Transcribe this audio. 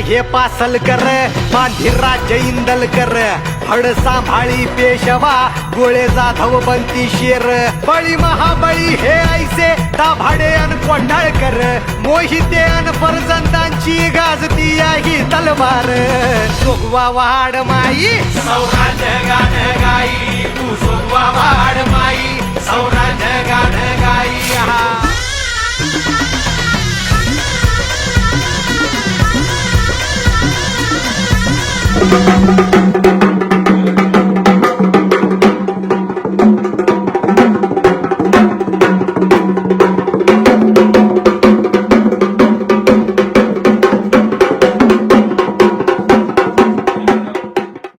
हे पासलकर मांधी राज्य इंदलकर फड सांभाळी पेशवा गोळे जाधव बनती शेर बळी महाबळी हे ऐसे दाभाडे अन कोंढाळकर मोहिते अन परजंतांची गाजती ही तलवार सोगवा वाड माई सौराज्य गाण गाई तू सोगवा वाड माई सौराज्य गाण गाई हा